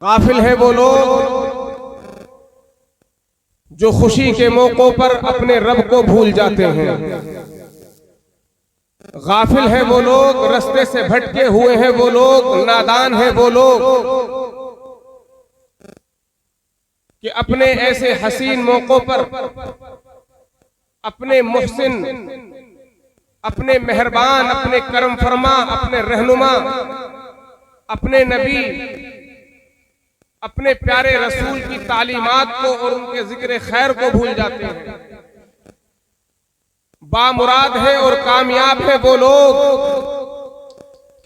غافل ہیں وہ لوگ جو خوشی کے موقعوں پر اپنے رب کو بھول جاتے ہیں۔ غافل ہیں وہ لوگ، رستے سے بھٹکے ہوئے ہیں وہ لوگ، نادان ہیں وہ لوگ کہ اپنے ایسے حسین موقعوں پر اپنے محسن، اپنے مہربان، اپنے کرم فرما، اپنے رہنما، اپنے نبی، اپنے پیارے رسول کی تعلیمات کو اور ان کے ذکر خیر کو بھول جاتے ہیں۔ بامراد ہیں اور کامیاب ہیں وہ لوگ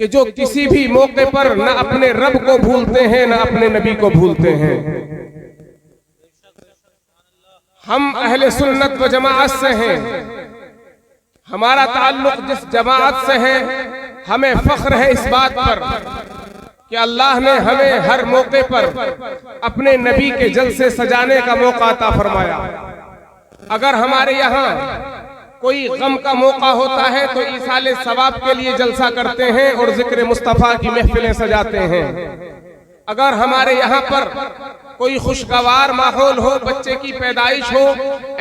کہ جو کسی بھی موقع پر نہ اپنے رب کو بھولتے ہیں نہ اپنے نبی کو بھولتے ہیں۔ ہم اہل سنت و جماعت سے ہیں، ہمارا تعلق جس جماعت سے ہے، ہمیں فخر ہے اس بات پر کہ اللہ نے ہمیں ہر موقع پر اپنے نبی کے جلسے سجانے کا موقع عطا فرمایا۔ اگر ہمارے یہاں کوئی غم کا موقع ہوتا ہے تو ایصال ثواب کے لیے جلسہ کرتے ہیں اور ذکر مصطفیٰ کی محفلیں سجاتے ہیں۔ اگر ہمارے یہاں پر کوئی خوشگوار ماحول ہو، بچے کی پیدائش ہو،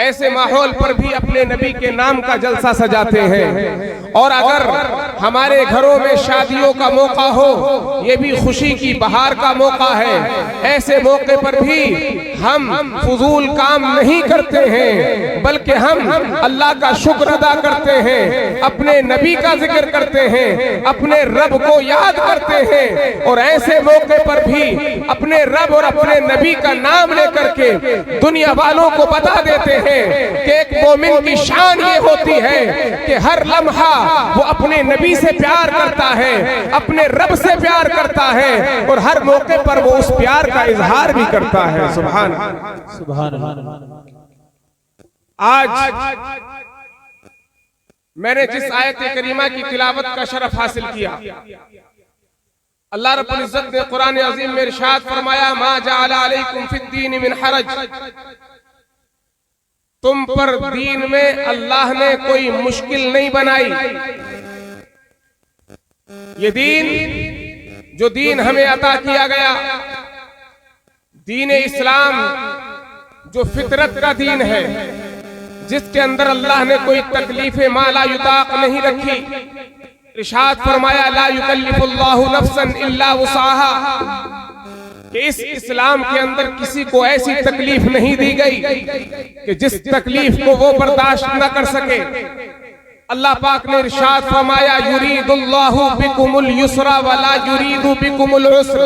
ایسے ماحول پر بھی اپنے نبی کے نام کا جلسہ سجاتے ہیں۔ اور اگر ہمارے گھروں میں شادیوں کا موقع ہو، یہ بھی خوشی کی بہار کا موقع ہے، ایسے موقع پر بھی ہم فضول کام نہیں کرتے ہیں بلکہ ہم اللہ کا شکر ادا کرتے ہیں، اپنے نبی کا ذکر کرتے ہیں، اپنے رب کو یاد کرتے ہیں، اور ایسے موقع پر بھی اپنے رب اور اپنے نبی کا نام لے کر کے دنیا والوں کو بتا دیتے ہیں کہ ایک مومن کی شان یہ ہوتی ہے کہ ہر لمحہ وہ اپنے نبی سے پیار کرتا ہے، اپنے رب سے پیار کرتا ہے، اور ہر موقع پر وہ اس پیار کا اظہار بھی کرتا ہے۔ سبحان اللہ۔ آج میں نے جس آیت کریمہ کی تلاوت کا شرف حاصل کیا، اللہ رب العزت نے قرآن عظیم میں ارشاد فرمایا ما جعل علیکم فی الدین من حرج، تم پر دین میں اللہ نے کوئی مشکل نہیں بنائی۔ یہ دین جو دین ہمیں عطا کیا گیا، دین اسلام جو فطرت کا دین ہے، جس کے اندر اللہ نے کوئی تکلیف ما لا یطاق نہیں رکھی۔ ارشاد فرمایا لا یکلف اللہ نفسا الا وسعها، کہ اس اسلام کے اندر کسی کو ایسی تکلیف نہیں دی گئی کہ جس تکلیف کو وہ برداشت نہ کر سکے۔ اللہ پاک نے ارشاد فرمایا یرید اللہ بکم اليسر ولا یرید بکم العسر،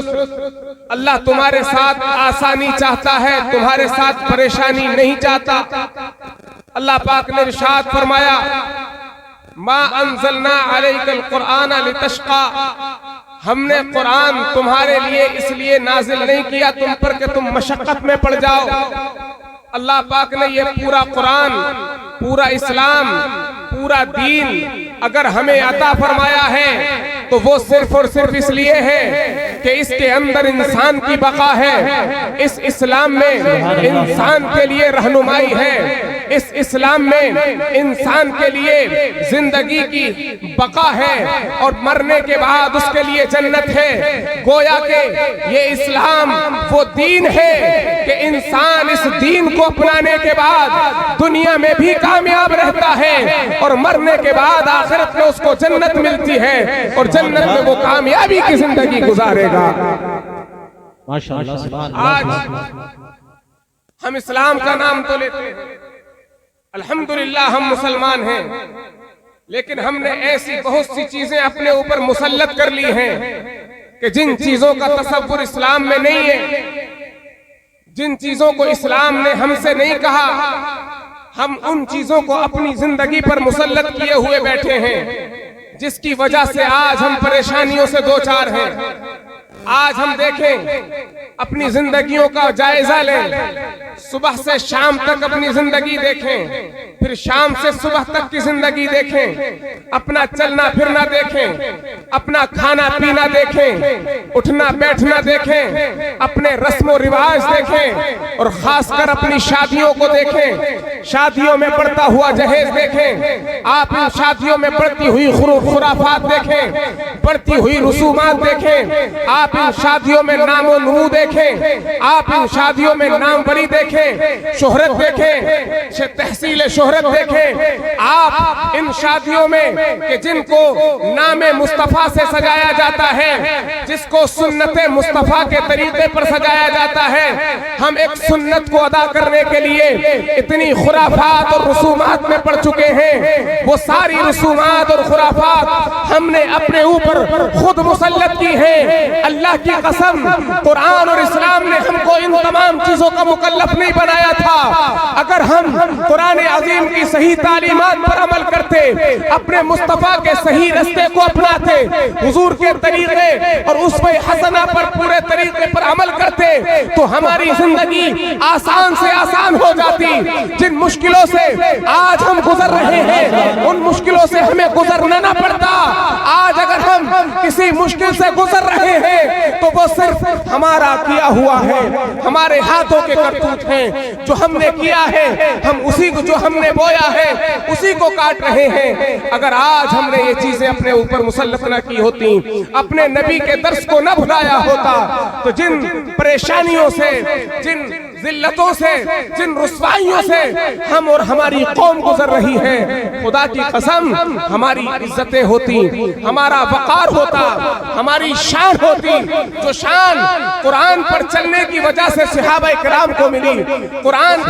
اللہ تمہارے ساتھ آسانی چاہتا ہے، تمہارے ساتھ پریشانی نہیں چاہتا۔ اللہ پاک نے ارشاد فرمایا ما انزلنا علیک القرآن لتشقى، ہم نے قرآن تمہارے لیے اس لیے نازل نہیں کیا تم پر کہ تم مشقت میں پڑ جاؤ۔ اللہ پاک نے یہ پورا قرآن، پورا اسلام، پورا دین اگر ہمیں عطا فرمایا ہے تو وہ صرف اور صرف اس لیے ہے کہ اس کے اندر انسان کی بقا ہے، اس اسلام میں انسان کے لیے رہنمائی ہے، اس اسلام میں انسان کے لیے زندگی کی بقا ہے، اور مرنے کے بعد اس کے لیے جنت ہے۔ گویا کہ یہ اسلام وہ دین ہے کہ انسان اس دین کو اپنانے کے بعد دنیا میں بھی کامیاب رہتا ہے، اور مرنے کے بعد آخرت میں اس کو جنت ملتی ہے، اور جنت میں وہ کامیابی کی زندگی گزارے گا۔ آج ہم اسلام کا نام تو لیتے ہیں، الحمدللہ ہم مسلمان ہیں، لیکن ہم نے ایسی بہت سی چیزیں اپنے اوپر مسلط کر لی ہیں کہ جن چیزوں کا تصور اسلام میں نہیں ہے، جن چیزوں کو اسلام نے ہم سے نہیں کہا، ہم ان چیزوں کو اپنی زندگی پر مسلط کیے ہوئے بیٹھے ہیں، جس کی وجہ سے آج ہم پریشانیوں سے دوچار ہیں۔ آج ہم دیکھیں، اپنی زندگیوں کا جائزہ لیں، صبح سے شام تک اپنی زندگی دیکھیں، پھر شام سے صبح تک کی زندگی دیکھیں، اپنا چلنا پھرنا دیکھیں، اپنا کھانا پینا دیکھیں، اٹھنا بیٹھنا دیکھیں، اپنے رسم و رواج دیکھیں، اور خاص کر اپنی شادیوں کو دیکھیں، شادیوں میں بڑھتا ہوا جہیز دیکھیں، آپ ان شادیوں میں بڑھتی ہوئی خرافات دیکھیں، بڑھتی ہوئی رسومات دیکھیں، آپ ان شادیوں میں نام و نمو دیکھیں، آپ ان شادیوں میں نام بری دیکھیں، شہرت دیکھیں، تحصیل شہرت دیکھیں، آپ ان شادیوں میں کہ جن کو نام مصطفیٰ سے سجایا جاتا ہے، جس کو سنت مصطفیٰ کے طریقے پر سجایا جاتا ہے، ہم ایک سنت کو ادا کرنے کے لیے اتنی خرافات اور رسومات میں پڑ چکے ہیں، وہ ساری رسومات اور خرافات ہم نے اپنے اوپر خود مسلط کی ہیں۔ اللہ کی قسم، قرآن اور اسلام نے ہم کو ان تمام چیزوں کا مکلف نہیں بنایا تھا۔ اگر ہم قرآن عظیم کی صحیح تعلیمات پر عمل کرتے، اپنے مصطفیٰ کے صحیح رستے کو اپناتے، حضور کے طریقے اور اسوہ حسنہ پر پورے طریقے پر عمل کرتے، تو ہماری زندگی آسان سے آسان ہو جاتی۔ جن مشکلوں سے آج ہم گزر رہے ہیں، ان مشکلوں سے ہمیں گزرنا نہ پڑتا۔ آج اگر ہم کسی مشکل سے گزر رہے ہیں تو وہ صرف ہمارا کیا ہوا ہے، ہمارے ہاتھوں کے کرتوت ہیں، جو ہم نے کیا ہے، ہم اسی کو جو ہم نے بویا ہے اسی کو کاٹ رہے ہیں۔ اگر آج ہم نے یہ چیزیں اپنے اوپر مسلط نہ کی ہوتی، اپنے نبی کے درس کو نہ بھلایا ہوتا، تو جن پریشانیوں سے، جن ذلتوں سے، جن رسوائیوں سے ہم اور ہماری قوم گزر رہی ہے، خدا کی قسم ہماری عزتیں ہوتی، ہمارا وقار ہوتا، ہماری شان ہوتی، جو شان قرآن پر چلنے کی وجہ سے صحابہ کرام کو ملی، قرآن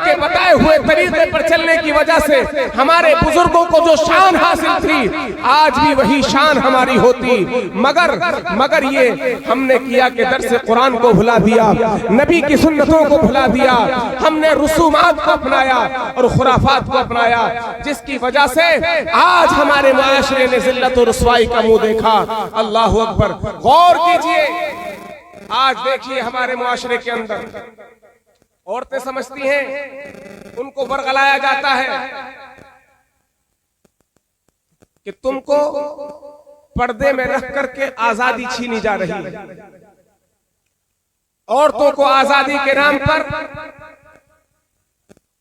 کے بتائے ہوئے طریقے پر چلنے کی وجہ سے ہمارے بزرگوں کو جو شان حاصل تھی، آج بھی وہی شان ہماری ہوتی۔ مگر یہ ہم نے کیا کہ درس قرآن کو بھلا دیا، نبی کی سنتوں کو بھلا دیا، ہم نے رسومات کو اپنایا اور خرافات کو اپنایا، جس کی وجہ سے آج ہمارے معاشرے نے ذلت و رسوائی کا منہ دیکھا۔ اللہ اکبر، غور کیجئے، آج دیکھیے ہمارے معاشرے کے اندر عورتیں سمجھتی ہیں ان کو ورغلایا جاتا ہے کہ تم کو پردے میں رکھ کر کے آزادی چھینی جا رہی ہے۔ عورتوں کو آزادی کے نام پر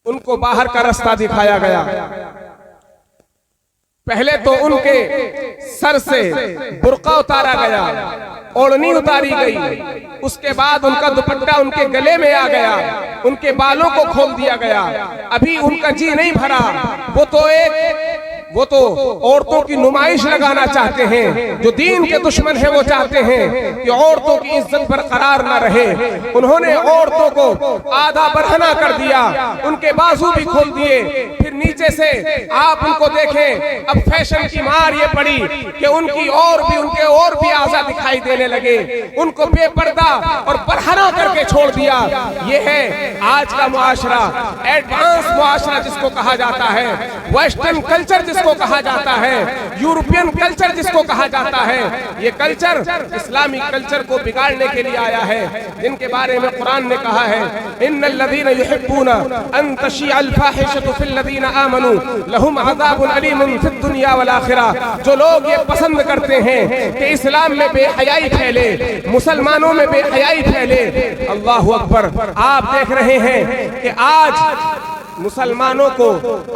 ان کو باہر کا رستہ دکھایا گیا۔ پہلے تو ان کے سر سے برقع اتارا گیا، اوڑھنی اتاری گئی، اس کے بعد ان کا دوپٹہ ان کے گلے میں آ گیا، ان کے بالوں کو کھول دیا گیا۔ ابھی ان کا جی نہیں بھرا، وہ تو عورتوں کی نمائش لگانا چاہتے ہیں۔ جو دین کے دشمن ہیں وہ چاہتے ہیں کہ عورتوں کی عزت برقرار نہ رہے۔ انہوں نے عورتوں کو آدھا برہنہ کر دیا، ان کے بازو بھی کھول دیے، پھر نیچے سے آپ ان کو دیکھیں، اب فیشن کی مار یہ پڑی کہ ان کے اور بھی اعضاء دکھائی دینے لگے، ان کو بے پردہ اور برہنہ کر کے چھوڑ دیا۔ یہ ہے آج کا معاشرہ، ایڈوانس معاشرہ جس کو کہا جاتا ہے، ویسٹرن کلچر جس کو کہا جاتا ہے، یورپین کلچر جس کو کہا جاتا ہے۔ یہ کلچر اسلامی کلچر کو بگاڑنے کے لیے آیا ہے، جن کے بارے میں قرآن نے کہا ہے ان الذین یحبون ان تشیع الفاحشۃ فی الذین آمنوا لہم عذاب علیم فی الدنیا والآخرہ۔ جو لوگ یہ پسند کرتے ہیں کہ اسلام میں بے حیائی پھیلے، مسلمانوں میں بے حیائی پھیلے، اللہ اکبر، آپ دیکھ رہے ہیں کہ آج مسلمانوں کو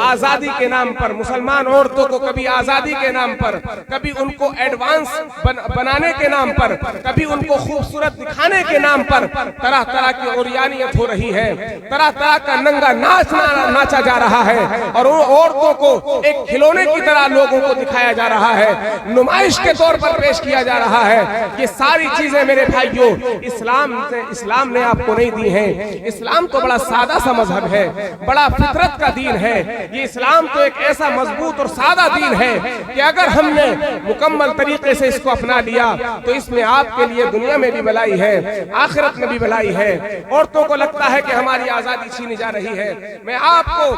آزادی کے نام پر، مسلمان عورتوں کو کبھی آزادی کے نام پر، کبھی ان کو ایڈوانس بنانے کے نام پر، کبھی ان کو خوبصورت دکھانے کے نام پر طرح طرح کی عریانیت ہو رہی ہے، طرح طرح کا ننگا ناچ ناچا جا رہا ہے، اور ان عورتوں کو ایک کھلونے کی طرح لوگوں کو دکھایا جا رہا ہے، نمائش کے طور پر پیش کیا جا رہا ہے۔ یہ ساری چیزیں میرے بھائیوں اسلام نے آپ کو نہیں دی ہیں۔ اسلام تو بڑا سادہ سا مذہب ہے، بڑا فطرت کا دین ہے۔ یہ اسلام تو ایک ایسا مضبوط اور سادہ دین ہے کہ اگر ہم نے مکمل طریقے سے اس کو اپنا لیا تو اس میں آپ کے لیے دنیا میں بھی بھلائی ہے، آخرت میں بھی بھلائی ہے۔ عورتوں کو لگتا ہے کہ ہماری آزادی چھینی جا رہی ہے۔ میں آپ کو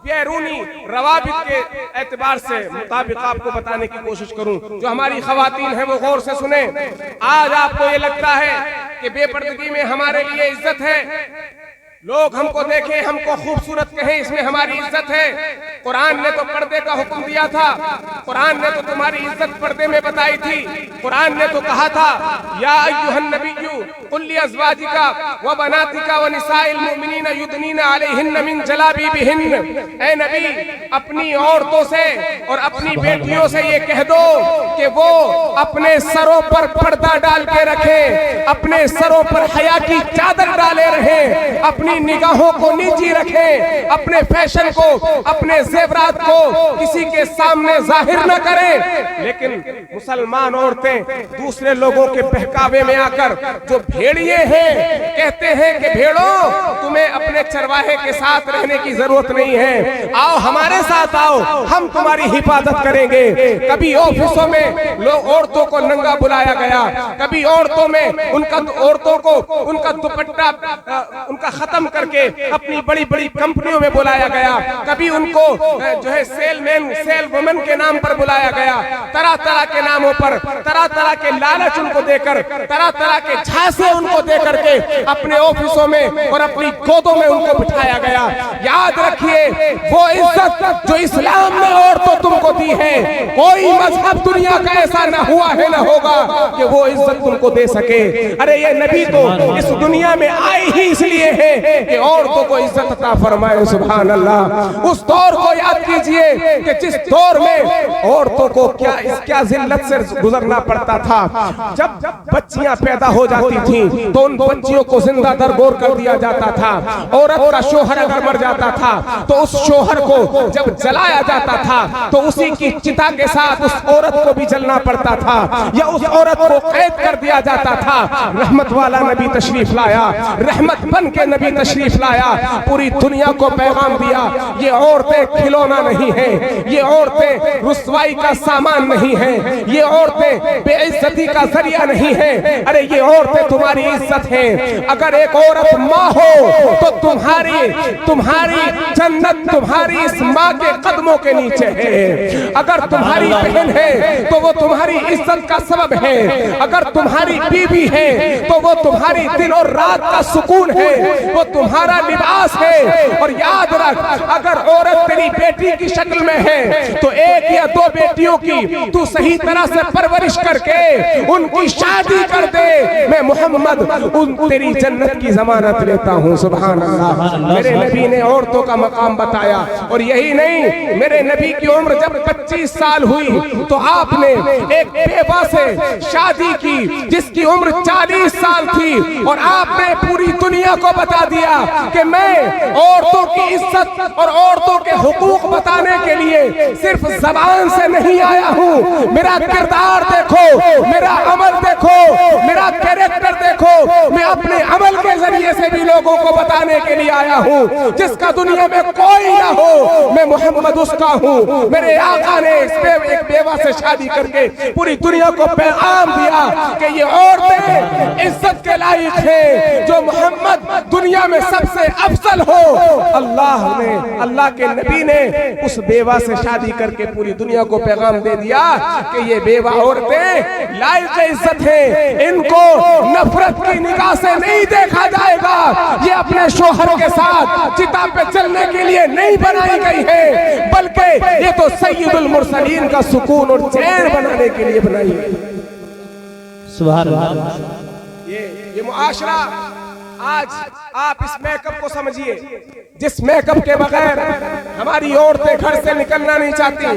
بیرونی روابط کے اعتبار سے مطابق آپ کو بتانے کی کوشش کروں، جو ہماری خواتین ہیں وہ غور سے سنیں۔ آج آپ کو یہ لگتا ہے کہ بے پردگی میں ہمارے لیے عزت ہے، لوگ ہم کو دیکھیں، ہم کو خوبصورت کہیں، اس میں ہماری عزت ہے۔ قرآن نے تو پردے کا حکم دیا تھا، قرآن نے تو تمہاری عزت پردے میں بتائی تھی۔ قرآن نے تو کہا تھا یا ایھا النبی قل لازواجک وبناتک ونساء المؤمنین یدنین علیہن من جلابیبہن، اے نبی اپنی عورتوں سے اور اپنی بیٹیوں سے یہ کہہ دو کہ وہ اپنے سروں پر پردہ ڈال کے رکھیں، اپنے سروں پر حیا کی چادر ڈالے رہیں، اپنی نگاہوں کو نیچی رکھیں، اپنے فیشن کو، اپنے زیورات کو کسی کے سامنے ظاہر نہ کریں۔ لیکن مسلمان عورتیں دوسرے لوگوں کے بہکاوے میں آ کر جو بھیڑیے ہیں، کہتے ہیں کہ بھیڑوں تمہیں اپنے چرواہے کے ساتھ رہنے کی ضرورت نہیں ہے، آؤ ہمارے ساتھ آؤ، ہم تمہاری حفاظت کریں گے۔ کبھی آفسوں میں لوگ عورتوں کو ننگا بلایا گیا، کبھی عورتوں میں عورتوں کو ان کا دوپٹہ ان کا ختم کر کے اپنی بڑی بڑی کمپنیوں میں بلایا گیا، کبھی ان کو جو ہے سیل وومن کے نام پر بلایا گیا، طرح طرح کے ناموں پر، طرح طرح کے لالچ ان کو دے کر، طرح طرح کے جھانسے ان کو دے کر کے اپنے آفسوں میں اور اپنی گودوں میں ان کو بٹھایا گیا۔ یاد رکھیے وہ عزت جو اسلام نے عورتوں تم کو دی ہے، کوئی مذہب دنیا کا ایسا نہ ہوا ہے نہ ہوگا کہ وہ عزت تم کو دے سکے۔ ارے یہ نبی تو اس دنیا میں آئے ہی اس لیے ہے کہ عورتوں کو عزت عطا فرمائے۔ سبحان اللہ۔ اس دور کو یاد کیجئے کہ جس دور میں عورتوں کو کیا ذلت سے گزرنا پڑتا تھا۔ جب بچیاں پیدا ہو جاتی تھیں تو ان بچیوں کو زندہ درگور کر دیا جاتا تھا۔ عورت کا شوہر اگر مر جاتا تھا تو اس شوہر کو جب جلایا جاتا تھا تو اسی کی چتا کے ساتھ اس عورت کو بھی جلنا پڑتا تھا یا اس عورت کو قید کر دیا جاتا تھا۔ رحمت والا نبی تشریف لایا، رحمت بن کے نبی تشریف لایا، پوری دنیا کو پیغام دیا یہ عورتیں کھلونا نہیں ہیں، یہ عورتیں رسوائی کا سامان نہیں ہیں، یہ عورتیں بے عزتی کا ذریعہ نہیں ہیں، ارے یہ عورتیں تمہاری عزت ہیں۔ اگر ایک عورت ماں ہو تو تمہاری جنت تمہاری اس ماں کے قدموں کے نیچے ہے۔ اگر تمہاری بہن ہے تو وہ تمہاری عزت کا سبب ہے، اگر تمہاری بیوی ہے تو وہ تمہاری دن اور رات کا سکون ہے، وہ تمہارا لباس ہے۔ اور یاد رکھ اگر عورت تیری بیٹی کی شکل میں ہے تو ایک یا دو بیٹیوں کی تو صحیح طرح سے پرورش کر کے ان کی شادی کر دے، میں محمد ان تیری جنت کی ضمانت لیتا ہوں۔ سبحان اللہ۔ میرے نبی نے عورتوں کا مقام بتایا، اور یہی نہیں، میرے نبی کی عمر جب 25 سال ہوئی تو آپ نے ایک بیوہ سے شادی کی جس کی عمر 40 سال تھی، اور آپ نے پوری دنیا کو بتا دیا کہ میں عورتوں کی عزت اور عورتوں کے حقوق بتانے کے لیے صرف زبان سے نہیں آیا ہوں، میرا کردار دیکھو، میرا عمل دیکھو، میرا کیریکٹر دیکھو، میں اپنے عمل کے ذریعے سے بھی لوگوں کو بتانے کے لیے آیا ہوں۔ جس کا دنیا میں کوئی نہ ہو میں محمد اس کا ہوں۔ میرے آقا نے ایک بیوہ سے شادی کر کے پوری دنیا کو پیغام دیا کہ یہ عورتیں عزت کے لائق ہیں، جو محمد دنیا میں سب سے افضل ہو۔ اللہ کے نبی نے اس بیوہ سے شادی کر کے پوری دنیا کو پیغام دے دیا کہ یہ بیوہ عورتیں لائق عزت ہیں، ان کو نفرت کی نگاہ سے نہیں دیکھا جائے گا، یہ اپنے شوہر کے ساتھ چتا پہ چلنے کے لیے نہیں بنائی گئی ہے، بلکہ یہ تو سید المرسلین کا سکون اور چین بنانے کے لیے بنائی گئی۔ سبحان اللہ۔ یہ معاشرہ آج آپ اس میک اپ کو سمجھیے، جس میک اپ کے بغیر ہماری عورتیں گھر سے نکلنا نہیں چاہتی،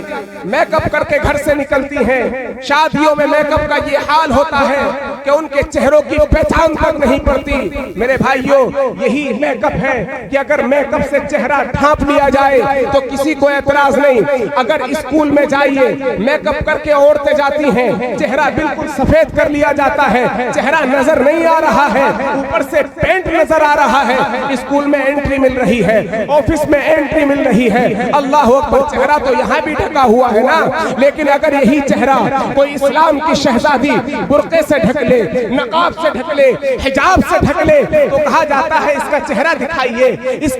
میک اپ کر کے گھر سے نکلتی ہیں۔ شادیوں میں میک اپ کا یہ حال ہوتا ہے کہ ان کے چہروں کی پہچان تک نہیں پڑتی۔ میرے بھائیوں یہی میک اپ ہے کہ اگر میک اپ سے چہرہ ڈھانپ لیا جائے تو کسی کو اعتراض نہیں۔ اگر اسکول میں جائیے میک اپ کر کے عورتیں جاتی ہیں، چہرہ بالکل سفید کر لیا جاتا ہے، چہرہ نظر نہیں آ رہا ہے، اوپر سے پینٹ نظر آ رہا ہے، اسکول میں انٹری مل رہی ہے، آفس میں انٹری مل رہی ہے، اللہ اکبر، چہرہ تو یہاں بھی ڈھکا ہوا ہے نا۔ لیکن اگر یہی چہرہ کوئی اسلام کی شہزادی برقعے سے ڈھک لے، نقاب سے ڈھک لے، حجاب سے ڈھک لے، تو کہا جاتا ہے اس کا چہرہ دکھائیے، اس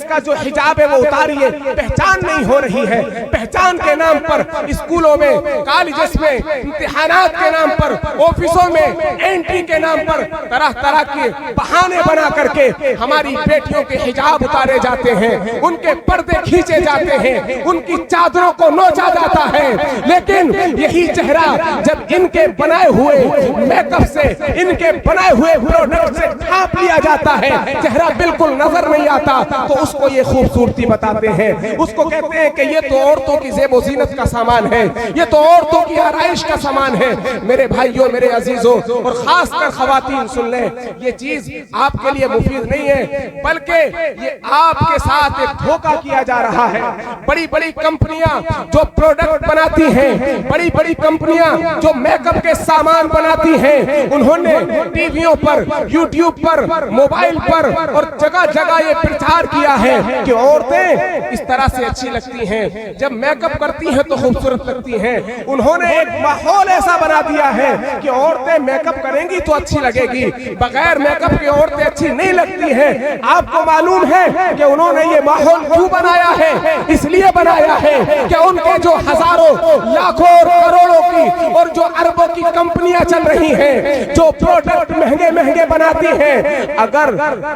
کا جو حجاب ہے وہ اتاریے، پہچان نہیں ہو رہی ہے۔ پہچان کے نام پر اسکولوں میں، کالجز میں، امتحانات کے نام پر، آفسوں میں انٹری کے نام پر طرح طرح کے بہانے بنا کر کے ہماری بیٹیوں کے حجاب اتارے جاتے ہیں، ان کے پردے کھینچے جاتے ہیں، ان کی چادروں کو نوچا جاتا ہے۔ لیکن یہی چہرہ جب ان کے بنائے ہوئے میک اپ سے، ان کے بنائے ہوئے پروڈکٹ سے ڈھانپ لیا جاتا ہے، چہرہ بالکل نظر نہیں آتا، تو اس کو یہ خوبصورتی بتاتے ہیں، اس کو کہتے ہیں کہ یہ تو عورتوں کی زیب و زینت کا سامان ہے، یہ تو عورتوں کی آرائش کا سامان ہے۔ میرے بھائیوں، میرے عزیزوں، اور خاص کر خواتین سن لیں، یہ چیز آپ کے لیے مفید نہیں ہے، بلکہ یہ آپ کے ساتھ ایک دھوکہ کیا جا رہا ہے۔ بڑی بڑی کمپنیاں جو پروڈکٹ بناتی ہیں، بڑی بڑی کمپنیاں جو میک اپ کے سامان بناتی ہیں، انہوں نے ٹی ویوں پر، یوٹیوب پر، موبائل پر اور جگہ جگہ یہ پرچار کیا ہے کہ عورتیں اس طرح سے اچھی لگتی ہیں، جب میک اپ کرتی ہیں تو خوبصورت لگتی ہیں۔ انہوں نے ایک ماحول ایسا بنا دیا ہے کہ عورتیں میک اپ کریں گی تو اچھی لگے گی، بغیر میک اپ کے عورتیں اچھی نہیں لگتی ہیں۔ آپ کو معلوم ہے کہ انہوں نے یہ ماحول کیوں بنایا ہے؟ اس لیے بنایا ہے کہ ان کے جو ہزاروں، لاکھوں اور کروڑوں کی اور جو اربوں کی کمپنیاں چل رہی ہیں، جو پروڈکٹ مہنگے مہنگے بناتی ہیں، اگر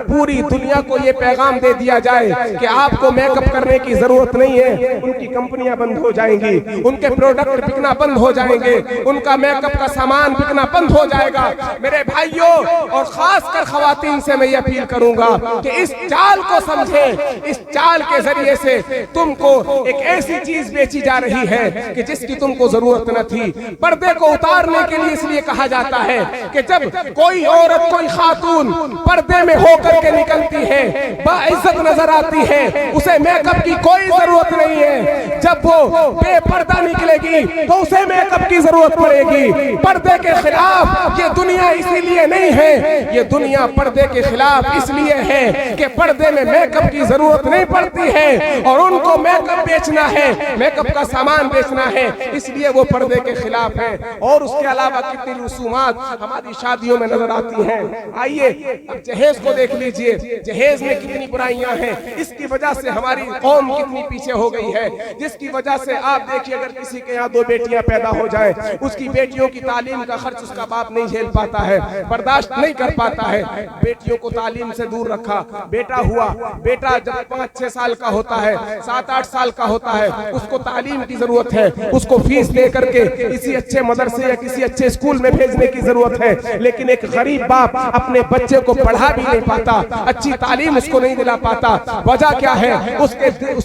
پوری دنیا کو یہ پیغام دے دیا جائے کہ آپ کو میک اپ کرنے کی ضرورت نہیں ہے، ان کی کمپنیاں بند ہو جائیں گی، ان کے پروڈکٹ بکنا بند ہو جائیں گے، ان کا میک اپ کا سامان بکنا بند ہو جائے گا۔ میرے بھائیوں اور خاص کر خواتین سے میں یہ اپیل کروں گا کہ اس چال کو سمجھیں، اس چال کے ذریعے سے تم کو ایک ایسی چیز بیچی جا رہی ہے کہ جس کی تم کو ضرورت نہ تھی۔ پردے کو اتارنے کے لیے اس لیے کہا جاتا ہے کہ جب کوئی عورت، کوئی خاتون پردے میں ہو کر کے نکلتی ہے، باعزت نظر آتی ہے، اسے میک اپ کی کوئی ضرورت نہیں ہے۔ جب وہ بے پردہ نکلے گی تو اسے میک اپ کی ضرورت پڑے گی۔ پردے کے خلاف یہ دنیا اسی لیے نہیں ہے، یہ دنیا پردے کے خلاف اس لیے ہے کہ پردے میں میک اپ کی ضرورت نہیں پڑتی ہے اور ان کو میک اپ بیچنا ہے، میک اپ کا سامان بیچنا ہے، اس لیے وہ پردے کے خلاف ہے۔ اور اس کے علاوہ کتنی رسومات ہماری شادیوں میں نظر آتی ہیں۔ آئیے اب جہیز کو دیکھ لیجئے، جہیز میں کتنی برائیاں ہیں، اس کی وجہ سے ہماری قوم کتنی پیچھے ہو گئی ہے، جس کی وجہ سے آپ دیکھیے اگر کسی کے یہاں 2 بیٹیاں پیدا ہو جائیں، اس کی بیٹیوں کی تعلیم کا خرچ اس کا باپ نہیں جھیل پاتا ہے، برداشت نہیں کر پاتا ہے، بیٹیوں کو تعلیم سے دور رکھا۔ بیٹا ہوا، بیٹا جب 5-6 سال کا ہوتا ہے، 7-8 سال کا ہوتا ہے، اس کو تعلیم کی ضرورت ہے، اس کو فیس دے کر کے کسی اچھے مدرسے یا کسی اچھے اسکول میں بھیجنے کی ضرورت ہے۔ لیکن ایک غریب باپ اپنے بچے کو پڑھا بھی نہیں پاتا، اچھی تعلیم اس کو نہیں دلا پاتا۔ وجہ کیا ہے؟ اس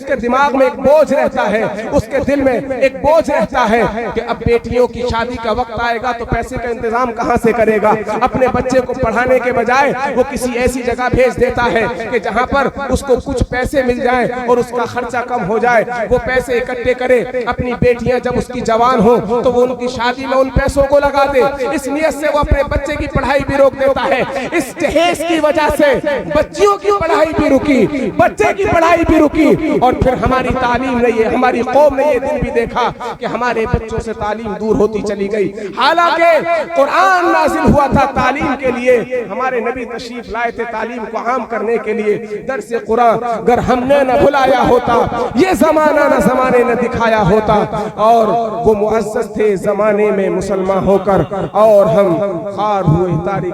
کے دماغ میں ایک بوجھ رہتا ہے، اس کے دل میں ایک بوجھ رہتا ہے کہ اب بیٹیوں کی شادی کا وقت آئے گا تو پیسے کا انتظام کہاں سے کرے گا۔ اپنے بچے کو پڑھانے کے بجائے وہ کسی ایسی جگہ بھیج دیتا ہے کہ جہاں پر اس کو کچھ پیسے مل جائیں اور اس کا خرچہ کم ہو جائے، وہ پیسے اکٹھے کرے، اپنی بیٹیاں جب اس کی جوان ہو تو وہ ان کی شادی میں ان پیسوں کو لگا دے۔ اس نیت سے وہ اپنے بچے کی پڑھائی بھی روک دیتا ہے۔ اس جہیز کی وجہ سے بچیوں کی پڑھائی بھی رکی، بچے کی پڑھائی بھی رکی، اور پھر ہماری تعلیم نے یہ، ہماری قوم نے یہ دن بھی دیکھا کہ ہمارے بچوں سے تعلیم دور ہوتی چلی گئی۔ حالانکہ قرآن نازل ہوا تھا تعلیم کے لیے، ہمارے نبی تشریف لائے تھے تعلیم کو عام کرنے کے لیے۔ درس قرآن اگر ہم نے نہ بھلایا ہوتا، یہ زمانہ نہ زمانے نے دکھایا ہوتا، اور وہ معزز تھے زمانے میں مسلمان ہو کر، اور ہم خار ہوئے تاریخ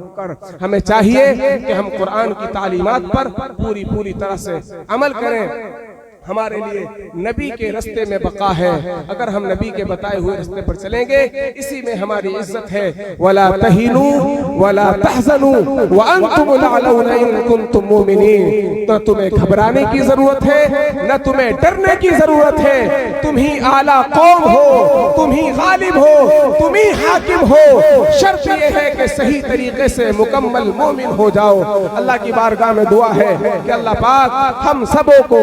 ہو کر۔ ہمیں چاہیے کہ ہم قرآن کی تعلیمات پر پوری طرح سے عمل کریں۔ ہمارے لیے نبی کے رستے میں بقا ہے، اگر ہم نبی کے بتائے ہوئے رستے پر چلیں گے، اسی میں ہماری عزت ہے۔ وَلَا تَهِنُوا وَلَا تَحْزَنُوا وَأَنْتُمُ الْأَعْلَوْنَ إِن كُنتُم مُّؤْمِنِينَ۔ نہ تمہیں گھبرانے کی ضرورت ہے، نہ تمہیں ڈرنے کی ضرورت ہے۔ تم ہی اعلیٰ قوم ہو، تم ہی غالب ہو، تم ہی حاکم ہو۔ شرط یہ ہے کہ صحیح طریقے سے مکمل مومن ہو جاؤ۔ اللہ کی بارگاہ میں دعا ہے کہ اللہ پاک ہم سبوں کو